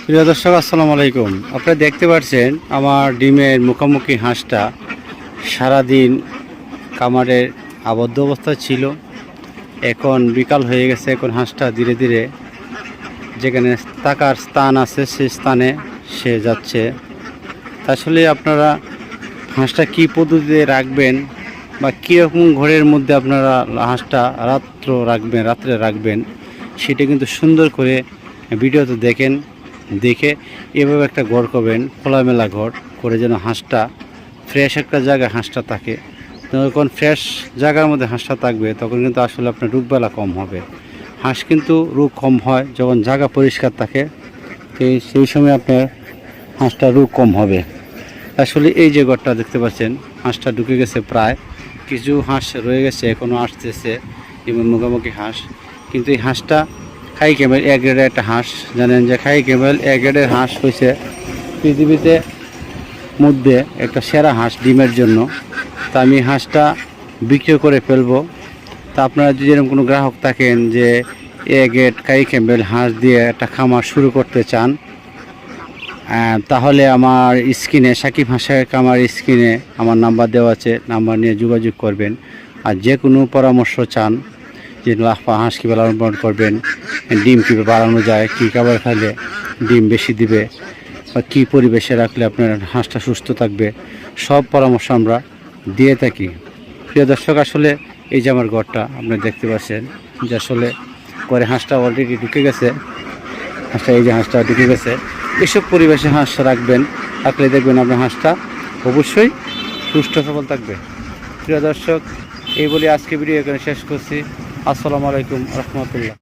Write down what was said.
প্রিয় দর্শক, আসসালামু আলাইকুম। আপনারা দেখতে পাচ্ছেন আমার ডিমের মুখোমুখি হাঁসটা সারাদিন কামারের আবদ্ধ অবস্থায় ছিল। এখন বিকাল হয়ে গেছে, এখন হাঁসটা ধীরে ধীরে যেখানে থাকার স্থান আছে সেই স্থানে সে যাচ্ছে। আসলে আপনারা হাঁসটা কী পদ্ধতিতে রাখবেন বা কীরকম ঘরের মধ্যে আপনারা হাঁসটা রাত্রে রাখবেন সেটা কিন্তু সুন্দর করে ভিডিওতে দেখে এভাবে একটা ঘর করবেন, খোলামেলা ঘর করে, যেন হাঁসটা ফ্রেশ একটা জায়গায় হাঁসটা থাকে। যখন ফ্রেশ জায়গার মধ্যে হাঁসটা থাকবে তখন কিন্তু আসলে আপনার রোগবালা কম হবে। হাঁস কিন্তু রোগ কম হয় যখন জায়গা পরিষ্কার থাকে, সেই সময় আপনার হাঁসটা রোগ কম হবে। আসলে এই যে ঘরটা দেখতে পাচ্ছেন, হাঁসটা ঢুকে গেছে, প্রায় কিছু হাঁস রয়ে গেছে, এখনও আসতেছে এবং মুখোমুখি হাঁস। কিন্তু এই হাঁসটা খাই ক্যামেল এ গ্রেডের একটা হাঁস। জানেন যে খাই ক্যামেল এ গ্রেডের হাঁস হয়েছে পৃথিবীতে মধ্যে একটা সেরা হাঁস ডিমের জন্য। তা আমি হাঁসটা বিক্রি করে ফেলবো। তা আপনারা যদি এরকম কোনো গ্রাহক থাকেন যে এ গ্রেড খাই ক্যামেল হাঁস দিয়ে একটা খামার শুরু করতে চান, তাহলে আমার স্ক্রিনে সাকিব হাঁসের খামার স্ক্রিনে আমার নাম্বার দেওয়া আছে, নাম্বার নিয়ে যোগাযোগ করবেন। আর যে কোনো পরামর্শ চান যে হাঁস কীভাবে লালন পালন করবেন, ডিম কীভাবে বাড়ানো যায়, কী খাবার খাইলে ডিম বেশি দিবে, বা কী পরিবেশে রাখলে আপনার হাঁসটা সুস্থ থাকবে, সব পরামর্শ আমরা দিয়ে থাকি। প্রিয় দর্শক, আসলে এই যে আমার ঘরটা আপনারা দেখতে পাচ্ছেন যে আসলে ঘরে হাঁসটা অলরেডি ঢুকে গেছে। এই যে হাঁসটা ঢুকে গেছে। এসব পরিবেশে হাঁস রাখলে দেখবেন আপনার হাঁসটা অবশ্যই সুস্থ সবল থাকবে। প্রিয় দর্শক, এই বলে আজকে ভিডিও এখানে শেষ করছি। আসসালামু আলাইকুম রহমতুল্লাহ।